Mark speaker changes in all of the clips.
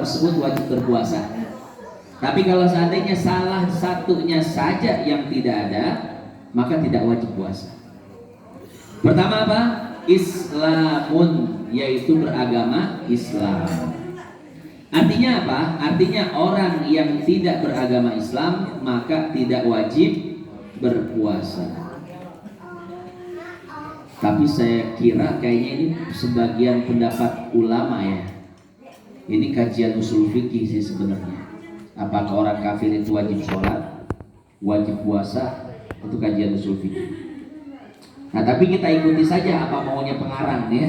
Speaker 1: tersebut wajib berpuasa. Tapi kalau seandainya salah satunya saja yang tidak ada, maka tidak wajib puasa. Pertama apa? Islamun, yaitu beragama Islam. Artinya apa? Artinya orang yang tidak beragama Islam maka tidak wajib berpuasa. Tapi saya kira kayaknya ini sebagian pendapat ulama ya. Ini kajian usul fikih sih sebenarnya. Apakah orang kafir itu wajib sholat, wajib puasa? Itu kajian usul fikih. Nah tapi kita ikuti saja apa maunya pengarang ya.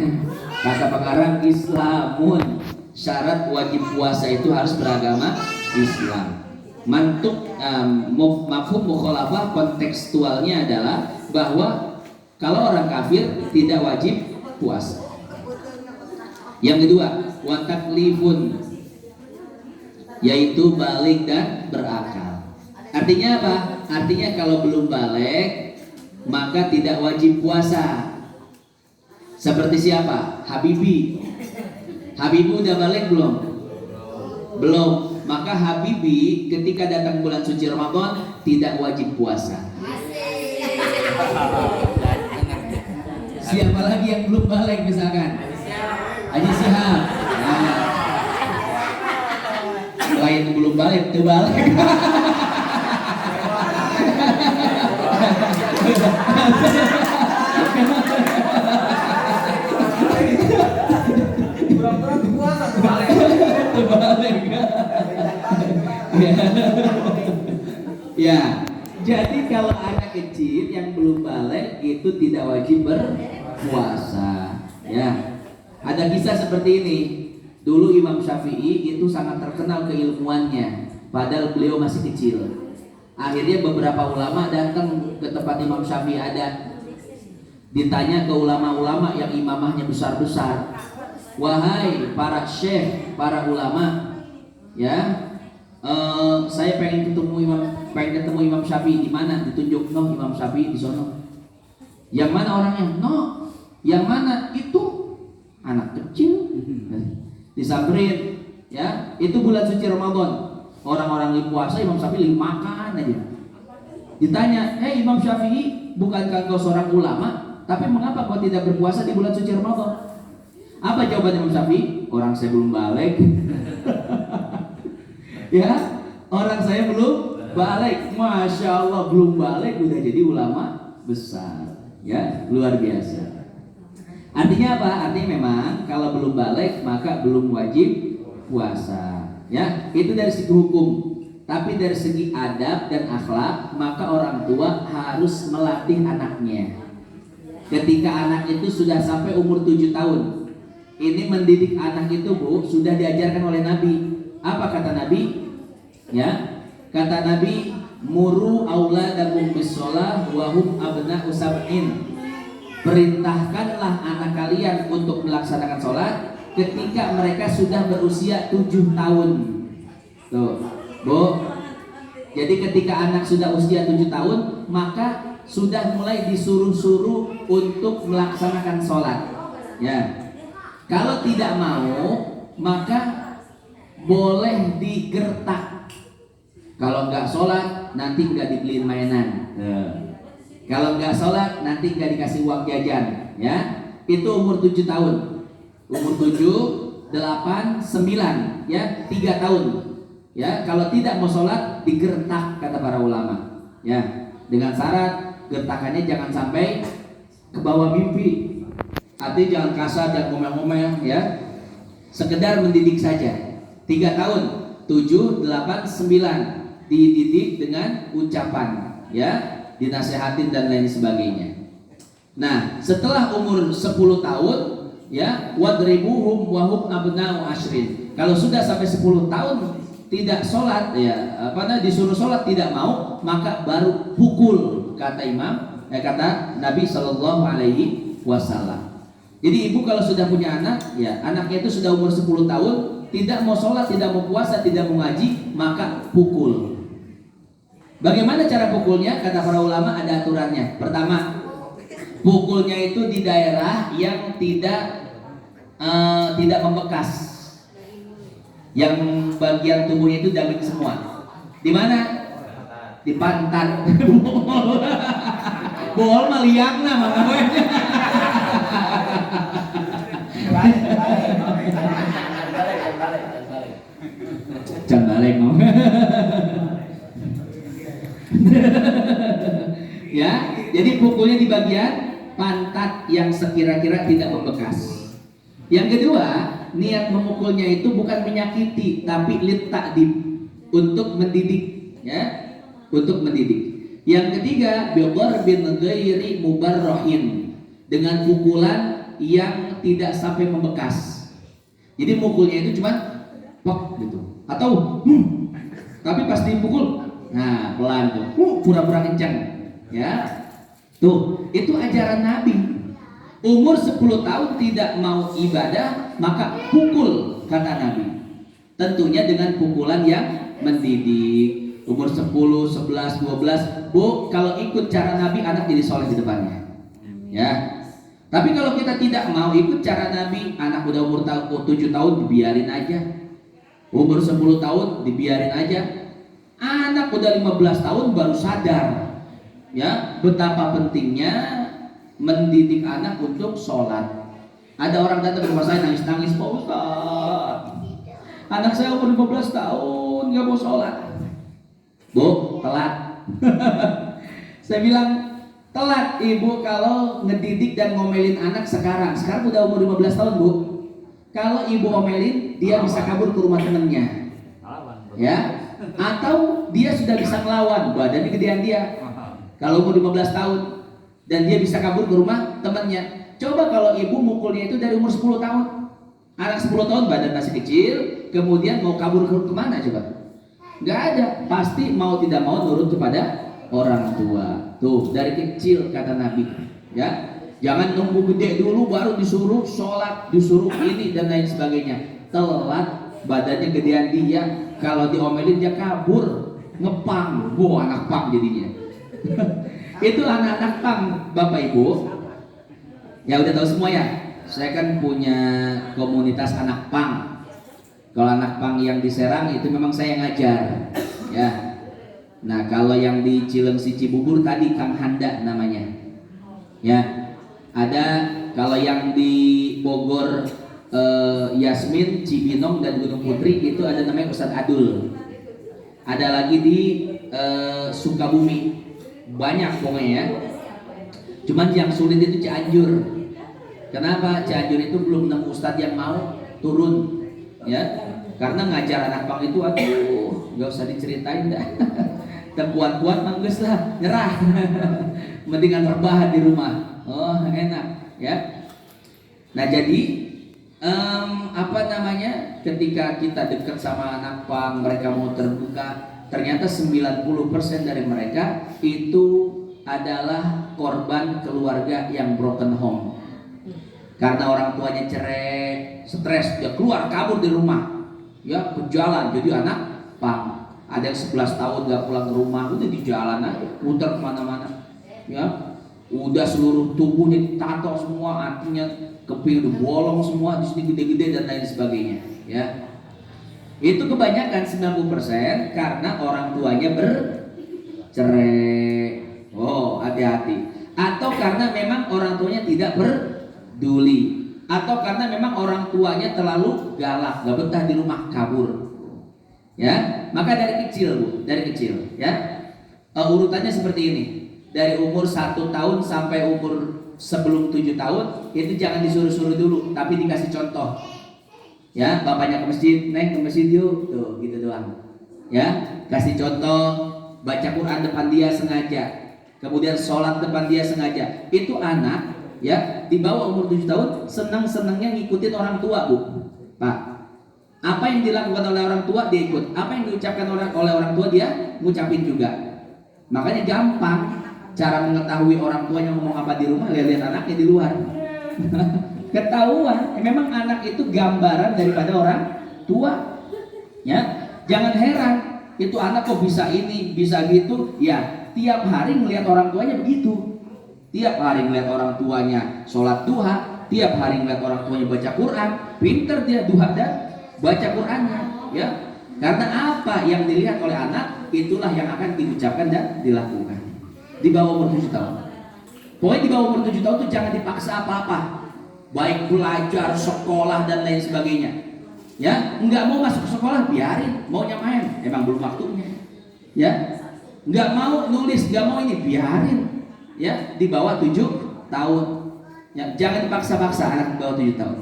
Speaker 1: Kata pengarang Islamun, syarat wajib puasa itu harus beragama Islam. Mantuk mafhum mukhalafah kontekstualnya adalah bahwa kalau orang kafir tidak wajib puasa. Yang kedua, wa taklifun, yaitu balik dan berakal. Artinya apa? Artinya kalau belum balik maka tidak wajib puasa. Seperti siapa? Habibi. Habibi udah balik belum? Belum. Maka Habibi ketika datang bulan suci Ramadan tidak wajib puasa. Siapa lagi yang belum balik misalkan? Haji Syihab. Nah. Lain belum balik, itu balik. Ya, jadi kalau anak kecil yang belum balik itu tidak wajib berpuasa. Ya, ada kisah seperti ini. Dulu Imam Syafi'i itu sangat terkenal keilmuannya, padahal beliau masih kecil. Akhirnya beberapa ulama datang ke tempat Imam Syafi'i ada. Ditanya ke ulama-ulama yang imamahnya besar-besar, wahai para syekh, para ulama, ya, saya pengen ketemu Imam Syafi'i di mana? Ditunjuk, no, Imam Syafi'i di sono. Yang mana orangnya? No, yang mana? Itu anak kecil. Disamperin, ya, itu bulan suci Ramadan. Orang-orang lagi puasa, Imam Syafi'i lagi makan aja. Ditanya, Imam Syafi'i, bukankah kau seorang ulama? Tapi mengapa kau tidak berpuasa di bulan suci Ramadan? Apa jawaban Imam Syafi'i? Orang saya belum balik. Ya, orang saya belum balik. Masya Allah, belum balik udah jadi ulama besar. Ya, luar biasa. Artinya apa? Artinya memang kalau belum balik maka belum wajib puasa. Ya, itu dari segi hukum. Tapi dari segi adab dan akhlak, maka orang tua harus melatih anaknya. Ketika anak itu sudah sampai umur 7 tahun, ini mendidik anak itu, Bu, sudah diajarkan oleh Nabi. Apa kata Nabi? Ya, kata Nabi, muru auladakum bis-shalah wa hum abna'u sab'in. Perintahkanlah anak kalian untuk melaksanakan sholat ketika mereka sudah berusia 7 tahun. Tuh, Bu. Jadi ketika anak sudah usia 7 tahun, maka sudah mulai disuruh-suruh untuk melaksanakan sholat. Ya. Kalau tidak mau, maka boleh digertak. Kalau nggak sholat, nanti nggak dibeliin mainan. Kalau nggak sholat, nanti nggak dikasih uang jajan. Ya, itu umur 7 tahun. Umur 7, 8, 9, ya, 3 tahun. Ya, kalau tidak mau sholat, digertak kata para ulama. Ya, dengan syarat gertakannya jangan sampai ke bawah mimpi. Artinya jangan kasar, jangan ngomel-ngomel, ya. Sekedar mendidik saja. 3 tahun, 7, 8, 9 dididik dengan ucapan, ya, dinasehatin dan lain sebagainya. Nah, setelah umur 10 tahun, ya, wadribuhum wa hum abna'u asyrin. Kalau sudah sampai 10 tahun tidak sholat, ya, disuruh sholat tidak mau, maka baru pukul, kata kata Nabi Shallallahu Alaihi Wasallam. Jadi ibu kalau sudah punya anak, ya, anaknya itu sudah umur 10 tahun, tidak mau sholat, tidak mau puasa, tidak mau ngaji, maka pukul. Bagaimana cara pukulnya? Kata para ulama ada aturannya. Pertama, pukulnya itu di daerah yang tidak membekas. Yang bagian tubuhnya itu daging semua. Di mana? Di pantat. Bohol mah liangna mah. Jangan balik mau. Ya, jadi pukulnya di bagian pantat yang sekira-kira tidak membekas. Yang kedua, niat memukulnya itu bukan menyakiti, tapi litta'dib, untuk mendidik, ya, untuk mendidik. Yang ketiga, bidarbin ghairi mubarrahin, dengan pukulan yang tidak sampai membekas. Jadi mukulnya itu cuma pok gitu, atau tapi pas dipukul, nah pelan tuh, pura-pura kencang, ya. Tuh, itu ajaran Nabi. Umur 10 tahun tidak mau ibadah, maka pukul, kata Nabi. Tentunya dengan pukulan yang mendidik. Umur 10, 11, 12, Bu, kalau ikut cara Nabi, anak jadi soleh di depannya. Ya. Tapi kalau kita tidak mau ikut cara Nabi, anak udah umur 7 tahun dibiarin aja. Umur 10 tahun dibiarin aja. Anak udah 15 tahun baru sadar, ya, betapa pentingnya mendidik anak untuk sholat. Ada orang datang ke rumah saya nangis-nangis, Pak Ustaz, anak saya umur 15 tahun gak mau sholat. Bu, telat. Saya bilang, telat ibu kalau ngedidik dan ngomelin anak sekarang. Sekarang udah umur 15 tahun, Bu. Kalau ibu omelin, dia bisa kabur ke rumah temennya, ya. Atau dia sudah bisa ngelawan, badannya gedean dia. Kalau umur 15 tahun dan dia bisa kabur ke rumah temannya. Coba kalau ibu mukulnya itu dari umur 10 tahun. Anak 10 tahun badan masih kecil, kemudian mau kabur ke mana coba? Nggak ada, pasti mau tidak mau nurut kepada orang tua. Tuh, dari kecil kata Nabi, ya. Jangan nunggu gede dulu baru disuruh sholat, disuruh ini dan lain sebagainya. Telat, badannya gedean dia. Kalau diomelin dia kabur, ngepang, anak pang jadinya. Itu anak-anak pang, Bapak Ibu. Ya udah tahu semua ya. Saya kan punya komunitas anak pang. Kalau anak pang yang di Serang itu memang saya ngajar, ya. Nah kalau yang di Cilengsi Cibubur tadi Kang Handa namanya, ya. Ada kalau yang di Bogor Yasmin, Cibinong dan Gunung Putri itu ada namanya Ustadz Adul. Ada lagi di Sukabumi, banyak pokoknya ya. Cuman yang sulit itu Cianjur. Kenapa? Cianjur itu belum nemu ustadz yang mau turun, ya. Karena ngajar anak pang itu, aduh, nggak usah diceritain dah. Kuat-kuat mangges lah, nyerah. Mendingan rebahan di rumah. Oh, enak, ya. Nah, jadi apa namanya? Ketika kita dekat sama anak pang, mereka mau terbuka, ternyata 90% dari mereka itu adalah korban keluarga yang broken home. Karena orang tuanya cerai, stres, dia keluar kabur di rumah, ya, ke jalan jadi anak pang. Ada yang 11 tahun gak pulang ke rumah, udah di jalan aja, muter kemana-mana, ya. Udah seluruh tubuhnya ditato semua, artinya keping udah bolong semua, di sini gede-gede dan lain sebagainya, ya. Itu kebanyakan 90% karena orang tuanya bercerai. Oh, hati-hati. Atau karena memang orang tuanya tidak peduli, atau karena memang orang tuanya terlalu galak, gak betah di rumah, kabur. Ya, maka dari kecil, Bu, dari kecil, ya. Urutannya seperti ini. Dari umur 1 tahun sampai umur sebelum 7 tahun itu jangan disuruh-suruh dulu, tapi dikasih contoh. Ya, bapaknya ke masjid, naik ke masjid yuk, tuh gitu doang. Ya, kasih contoh, baca Quran depan dia sengaja, kemudian sholat depan dia sengaja. Itu anak, ya, di bawah umur 7 tahun senang-senangnya ngikutin orang tua, Bu, Pak. Apa yang dilakukan oleh orang tua dia ikut, apa yang diucapkan oleh orang tua dia ngucapin juga. Makanya gampang cara mengetahui orang tuanya ngomong apa di rumah, lihat anaknya di luar. Ketahuan, memang anak itu gambaran daripada orang tua, ya. Jangan heran itu anak kok bisa ini, bisa gitu, ya. Tiap hari ngelihat orang tuanya begitu, tiap hari ngelihat orang tuanya sholat duha, tiap hari ngelihat orang tuanya baca Quran, pinter dia duha dan baca Qurannya. ya. Karena apa yang dilihat oleh anak itulah yang akan diucapkan dan dilakukan. Di bawah umur 7 tahun. Pokoknya di bawah umur 7 tahun tuh jangan dipaksa apa-apa. Baik belajar, sekolah dan lain sebagainya. Ya, nggak mau masuk sekolah biarin, maunya main, emang belum waktunya. Ya, nggak mau nulis, nggak mau ini biarin. Ya, di bawah 7 tahun. Ya, jangan dipaksa-paksa anak di bawah 7 tahun.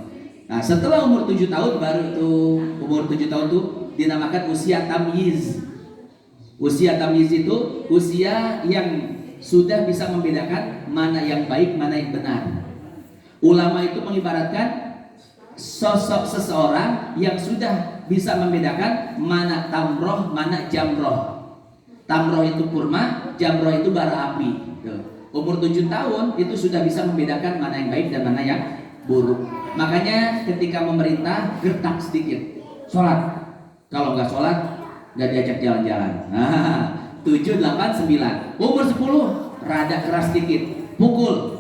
Speaker 1: Nah, setelah umur 7 tahun baru tuh umur 7 tahun tuh dinamakan usia tamyiz. Usia tamyiz itu usia yang sudah bisa membedakan mana yang baik, mana yang benar. Ulama itu mengibaratkan sosok seseorang yang sudah bisa membedakan mana tamroh, mana jamroh. Tamroh itu kurma, jamroh itu bara api. Umur 7 tahun itu sudah bisa membedakan mana yang baik dan mana yang buruk. Makanya ketika memerintah gertak sedikit, sholat. Kalau nggak sholat, nggak diajak jalan-jalan. 7, 8, 9. Umur 10 rada keras sedikit, pukul.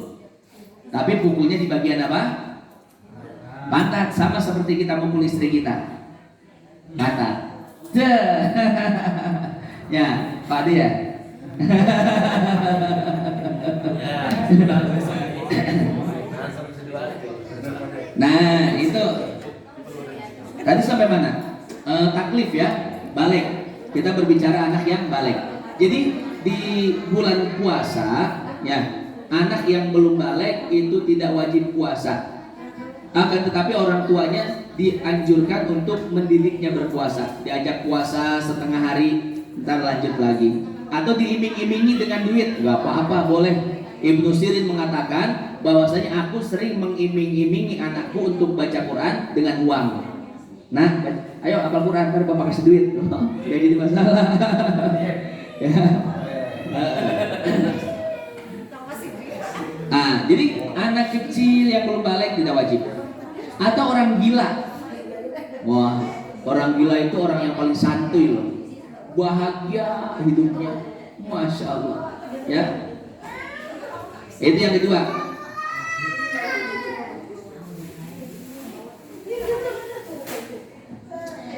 Speaker 1: Tapi pukulnya di bagian apa? Pantat, sama seperti kita mukul istri kita. Pantat. Ya, Pak Ade ya. Nah, itu tadi sampai mana? Taklif ya, balik. Kita berbicara anak yang balik. Jadi di bulan puasa ya, anak yang belum balik itu tidak wajib puasa. Akan tetapi orang tuanya dianjurkan untuk mendidiknya berpuasa. Diajak puasa setengah hari, ntar lanjut lagi. Atau diiming-imingi dengan duit, nggak apa-apa, boleh. Ibnu Sirin mengatakan bahwasanya aku sering mengiming-imingi anakku untuk baca Quran dengan uang. Nah, ayo hafal Quran, kan bapak kasih duit. Gak jadi masalah. Ya. Jadi anak kecil yang belum balik tidak wajib. Atau orang gila. Wah, orang gila itu orang yang paling santuy loh. Bahagia hidupnya, masya Allah. Ya, itu yang kedua.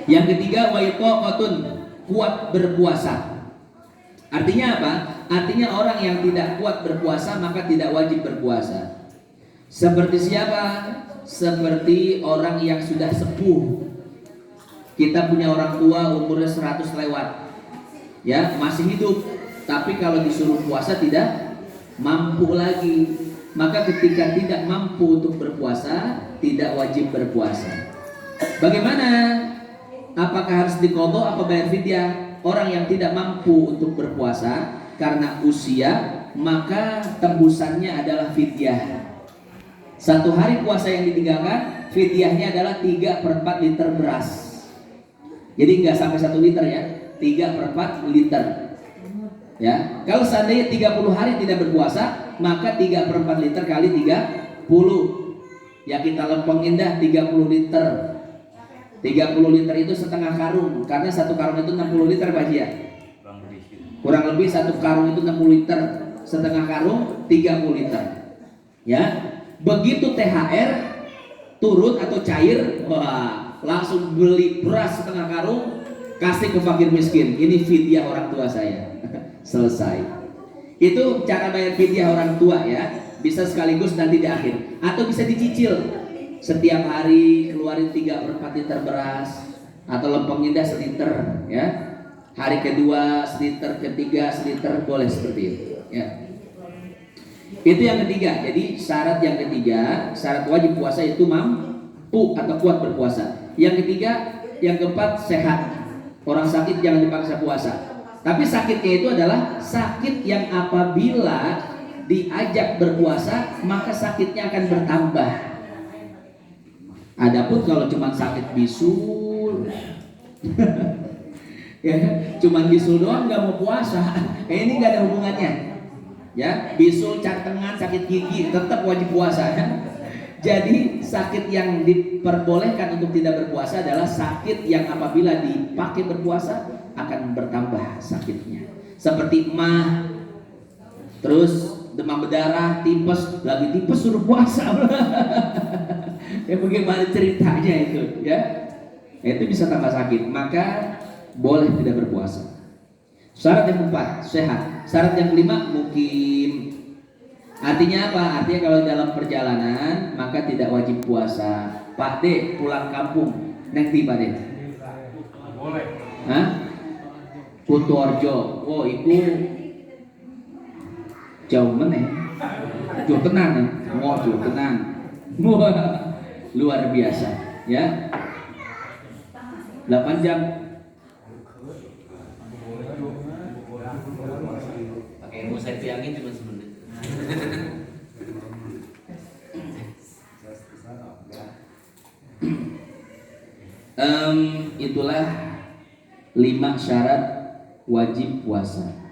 Speaker 1: Yang ketiga, waiqaqatun, kuat berpuasa. Artinya apa? Artinya orang yang tidak kuat berpuasa maka tidak wajib berpuasa. Seperti siapa? Seperti orang yang sudah sepuh. Kita punya orang tua umurnya 100 lewat, ya, masih hidup, tapi kalau disuruh puasa tidak mampu lagi. Maka ketika tidak mampu untuk berpuasa, tidak wajib berpuasa. Bagaimana? Apakah harus diqadha apa bayar fidyah? Orang yang tidak mampu untuk berpuasa karena usia, maka tembusannya adalah fidyah. 1 hari puasa yang ditinggalkan, fidyahnya adalah 3/4 liter beras. Jadi nggak sampai 1 liter ya, 3/4 liter. Ya, kalau seandainya 30 hari tidak berpuasa, maka 3/4 liter kali 30. Ya kita lempengin dah 30 liter. 30 liter itu setengah karung, karena 1 karung itu 60 liter Pak Haji ya. Kurang lebih 1 karung itu 60 liter, setengah karung 30 liter. Ya, begitu THR turun atau cair, wah, langsung beli beras setengah karung, kasih ke fakir miskin. Ini fidyah orang tua saya. Selesai. Itu cara bayar fidyah orang tua ya. Bisa sekaligus nanti di akhir, atau bisa dicicil. Setiap hari keluarin 3/4 liter beras, atau lempengin dah seliter ya. Hari kedua seliter, ketiga seliter, boleh seperti itu ya. Itu yang ketiga. Jadi syarat yang ketiga, syarat wajib puasa itu mampu atau kuat berpuasa. Yang ketiga, yang keempat sehat. Orang sakit jangan dipaksa puasa. Tapi sakitnya itu adalah sakit yang apabila diajak berpuasa maka sakitnya akan bertambah. Adapun kalau cuma sakit bisul, ya, cuma bisul doang nggak mau puasa, ini nggak ada hubungannya. Ya, bisul, cantengan, sakit gigi tetap wajib puasa. Ya. Jadi sakit yang diperbolehkan untuk tidak berpuasa adalah sakit yang apabila dipakai berpuasa akan bertambah sakitnya. Seperti emah, terus demam berdarah, tipes, lagi tipes suruh puasa. Ya bagaimana ceritanya itu ya? itu bisa tambah sakit, maka boleh tidak berpuasa. Syarat yang keempat, sehat. Syarat yang kelima, mukim. Artinya apa? Artinya kalau dalam perjalanan maka tidak wajib puasa. Pak D pulang kampung, nanti Pak D.
Speaker 2: Boleh.
Speaker 1: Hah? Kutoarjo. Oh itu jauh meneh. Jauh tenang ya. Mau jauh tenang. Luar biasa, ya. 8 jam.
Speaker 3: Pakai ilmu saya angin cuma semenit.
Speaker 1: Itulah 5 syarat wajib puasa.